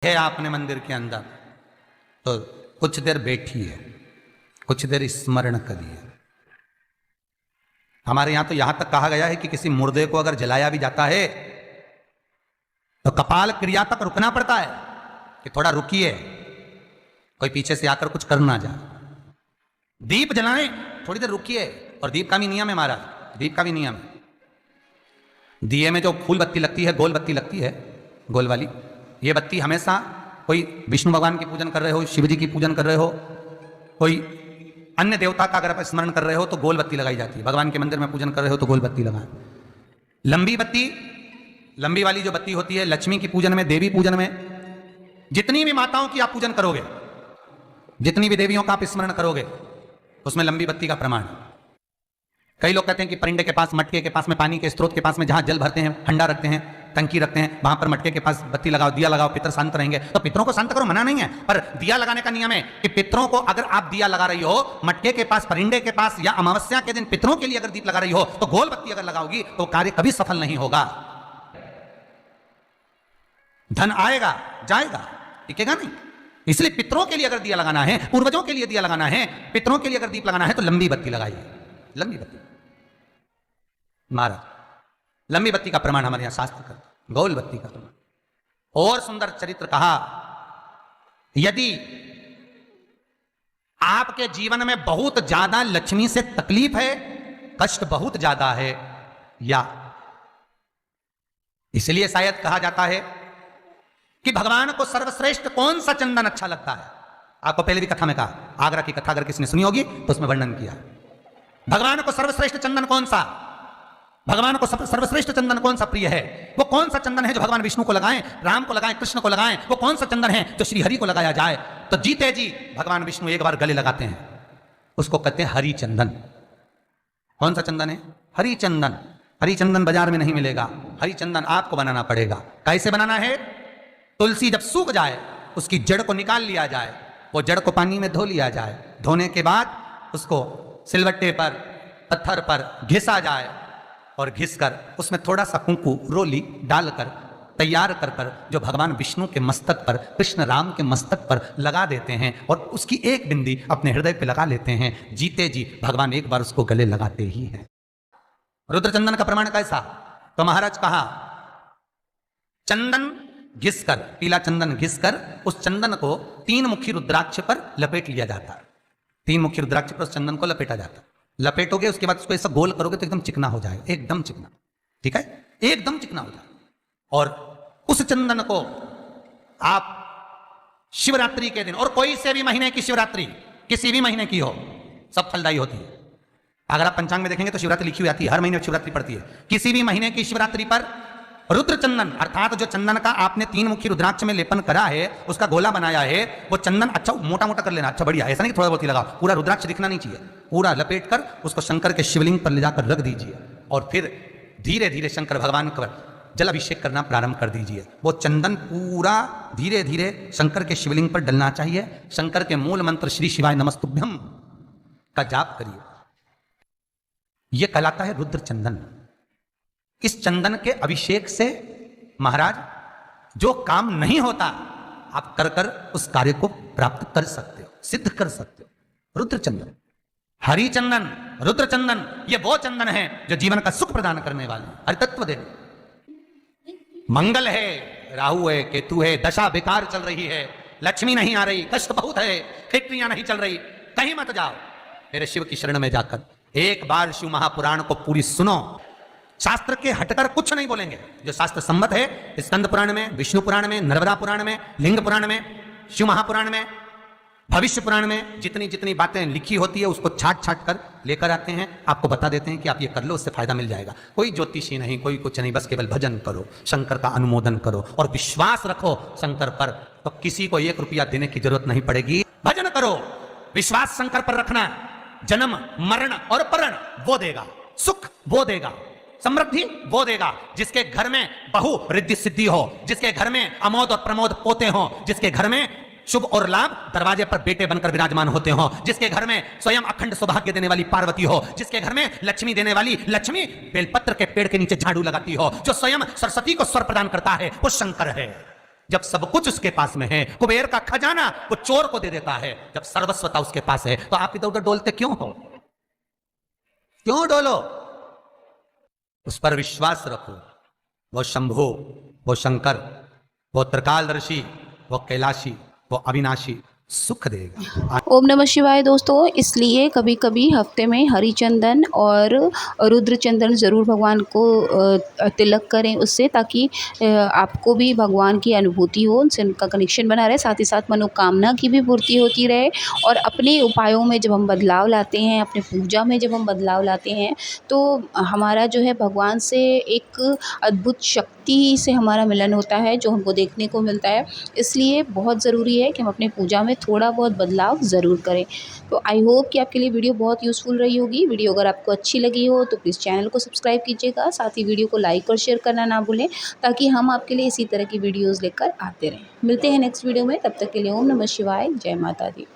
है आपने मंदिर के अंदर तो कुछ देर बैठी है, कुछ देर स्मरण करिए। हमारे यहां तो यहां तक कहा गया है कि किसी मुर्दे को अगर जलाया भी जाता है तो कपाल क्रिया तक रुकना पड़ता है कि थोड़ा रुकिए, कोई पीछे से आकर कुछ करना जाए। दीप जलाएं, थोड़ी देर रुकिए। और दीप का भी नियम है महाराज, दीप का भी नियम है। दिए में जो फूल बत्ती लगती है, गोल बत्ती लगती है, गोल वाली, ये बत्ती हमेशा कोई विष्णु भगवान की पूजन कर रहे हो, शिव जी की पूजन कर रहे हो, कोई अन्य देवता का अगर आप स्मरण कर रहे हो तो गोल बत्ती लगाई जाती है। भगवान के मंदिर में पूजन कर रहे हो तो गोल बत्ती लगाएं। लंबी बत्ती, लंबी वाली जो बत्ती होती है लक्ष्मी की पूजन में, देवी पूजन में, जितनी भी माताओं की आप पूजन करोगे, जितनी भी देवियों का आप स्मरण करोगे, उसमें लंबी बत्ती का प्रमाण। कई लोग कहते हैं कि परिंदे के पास, मटके के पास में, पानी के स्रोत के पास में जहां जल भरते हैं, हंडा रखते हैं, टंकी रखते हैं, वहां पर मटके के पास बत्ती लगाओ, दिया लगाओ, पितर शांत रहेंगे। तो पितरों को शांत करो, मना नहीं है, पर दिया लगाने का नियम है कि पितरों को अगर आप दिया लगा रही हो मटके के पास, परिंदे के पास, या अमावस्या के दिन पितरों के लिए अगर दीप लगा रही हो तो गोल बत्ती अगर लगाओगी तो कार्य कभी सफल नहीं होगा। धन आएगा जाएगा, टिकेगा नहीं। इसलिए पितरों के लिए अगर दिया लगाना है, पूर्वजों के लिए दिया लगाना है, पितरों के लिए अगर दीप लगाना है तो लंबी बत्ती लगाइए, लंबी बत्ती। महाराज लंबी बत्ती का प्रमाण हमारे यहां शास्त्र करते, गोल बत्ती का प्रमाण। और सुंदर चरित्र कहा, यदि आपके जीवन में बहुत ज्यादा लक्ष्मी से तकलीफ है, कष्ट बहुत ज्यादा है, या इसलिए शायद कहा जाता है कि भगवान को सर्वश्रेष्ठ कौन सा चंदन अच्छा लगता है। आपको पहले भी कथा में कहा, आगरा की कथा अगर किसने सुनी होगी तो उसमें वर्णन किया, भगवान को सर्वश्रेष्ठ चंदन कौन सा, भगवान को सर्वश्रेष्ठ चंदन कौन सा प्रिय है। वो कौन सा चंदन है जो भगवान विष्णु को लगाएं, राम को लगाएं, कृष्ण को लगाएं। वो कौन सा चंदन है जो श्री हरि को लगाया जाए। तो जीते जी भगवान विष्णु एक बार गले लगाते हैं, उसको कहते हैं हरि चंदन। कौन सा चंदन है? हरि चंदन। हरि चंदन बाजार में नहीं मिलेगा, हरि चंदन आपको बनाना पड़ेगा। कैसे बनाना है? तुलसी जब सूख जाए उसकी जड़ को निकाल लिया जाए, वो जड़ को पानी में धो लिया जाए, धोने के बाद उसको सिलवट्टे पर, पत्थर पर घिसा जाए, और घिसकर उसमें थोड़ा सा कुंकू, रोली डालकर तैयार कर कर जो भगवान विष्णु के मस्तक पर, कृष्ण राम के मस्तक पर लगा देते हैं, और उसकी एक बिंदी अपने हृदय पे लगा लेते हैं। जीते जी भगवान एक बार उसको गले लगाते ही हैं। रुद्रचंदन का प्रमाण कैसा? तो महाराज कहा, चंदन घिसकर, पीला चंदन घिसकर उस चंदन को 3 मुखी रुद्राक्ष पर लपेट लिया जाता है। 3 मुखी रुद्राक्ष पर उस चंदन को लपेटा जाता है। लपेटोगे उसके बाद उसको ऐसा गोल करोगे तो एकदम चिकना हो जाएगा, एकदम चिकना, ठीक है, एकदम चिकना हो जाएगा। और उस चंदन को आप शिवरात्रि के दिन, और कोई से भी महीने की शिवरात्रि, किसी भी महीने की हो, सब फलदायी होती है। अगर आप पंचांग में देखेंगे तो शिवरात्रि लिखी हुई आती है, हर महीने शिवरात्रि पड़ती है। किसी भी महीने की शिवरात्रि पर रुद्र चंदन, अर्थात जो चंदन का आपने 3 मुखी रुद्राक्ष में लेपन करा है, उसका गोला बनाया है, वो चंदन अच्छा मोटा मोटा कर लेना, अच्छा बढ़िया, ऐसा नहीं थोड़ा बहुत ही लगा, पूरा रुद्राक्ष दिखना नहीं चाहिए, पूरा लपेट कर उसको शंकर के शिवलिंग पर ले जाकर रख दीजिए, और फिर धीरे धीरे शंकर भगवान का जल अभिषेक करना प्रारंभ कर दीजिए। वो चंदन पूरा धीरे धीरे शंकर के शिवलिंग पर डलना चाहिए। शंकर के मूल मंत्र श्री शिवाय नमस्तुभ्यम का जाप करिए, यह कहलाता है रुद्र चंदन। इस चंदन के अभिषेक से महाराज जो काम नहीं होता, आप कर कर उस कार्य को प्राप्त कर सकते हो, सिद्ध कर सकते हो। रुद्र चंदन, हरि चंदन, रुद्र चंदन, ये वो चंदन है जो जीवन का सुख प्रदान करने वाले, हरितत्व देने। मंगल है, राहु है, केतु है, दशा बेकार चल रही है, लक्ष्मी नहीं आ रही, कष्ट बहुत है, फैक्ट्रियां नहीं चल रही, कहीं मत जाओ, मेरे शिव की शरण में जाकर एक बार शिव महापुराण को पूरी सुनो। शास्त्र के हटकर कुछ नहीं बोलेंगे, जो शास्त्र सम्मत है, स्कंद पुराण में, विष्णु पुराण में, नर्मदा पुराण में, लिंग पुराण में, शिव महापुराण में, भविष्य पुराण में जितनी जितनी बातें लिखी होती है उसको छाट छाट कर लेकर आते हैं, आपको बता देते हैं कि आप ये कर लो, उससे फायदा मिल जाएगा। कोई ज्योतिषी नहीं, कोई कुछ नहीं, बस केवल भजन करो, शंकर का अनुमोदन करो और विश्वास रखो शंकर पर, तो किसी को 1 रुपया देने की जरूरत नहीं पड़ेगी। भजन करो, विश्वास शंकर पर रखना, जन्म मरण और परण वो देगा, सुख वो देगा, समृद्धि वो देगा। जिसके घर में बहु रिद्धि सिद्धि हो, जिसके घर में अमोद और प्रमोद पोते हो, जिसके घर में शुभ और लाभ दरवाजे पर बेटे बनकर विराजमान होते हो, जिसके घर में स्वयं अखंड सौभाग्य देने वाली पार्वती हो, जिसके घर में लक्ष्मी देने वाली लक्ष्मी बेलपत्र के पेड़ के नीचे झाड़ू लगाती हो, जो स्वयं सरस्वती को स्वर प्रदान करता है, वो शंकर है। जब सब कुछ उसके पास में है, कुबेर का खजाना वो चोर को दे देता है, जब सर्वस्वता उसके पास है, तो आप इधर उधर डोलते क्यों हो? क्यों डोलो? उस पर विश्वास रखो। वो शंभो, वो शंकर, वो त्रिकालदर्शी, वो कैलाशी, वो अविनाशी सुख देगा। ओम नमः शिवाय दोस्तों, इसलिए कभी कभी हफ्ते में हरिचंदन और रुद्र चंदन ज़रूर भगवान को तिलक करें उससे, ताकि आपको भी भगवान की अनुभूति हो, उनसे उनका कनेक्शन बना रहे, साथ ही साथ मनोकामना की भी पूर्ति होती रहे। और अपने उपायों में जब हम बदलाव लाते हैं, अपने पूजा में जब हम बदलाव लाते हैं, तो हमारा जो है भगवान से एक अद्भुत शक्ति से हमारा मिलन होता है, जो हमको देखने को मिलता है। इसलिए बहुत ज़रूरी है कि हम अपने पूजा में थोड़ा बहुत बदलाव ज़रूर करें। तो आई होप कि आपके लिए वीडियो बहुत यूज़फुल रही होगी। वीडियो अगर आपको अच्छी लगी हो तो प्लीज़ चैनल को सब्सक्राइब कीजिएगा, साथ ही वीडियो को लाइक और शेयर करना ना भूलें, ताकि हम आपके लिए इसी तरह की वीडियोज़ लेकर आते रहें। मिलते हैं नेक्स्ट वीडियो में, तब तक के लिए ओम नमः शिवाय, जय माता दी।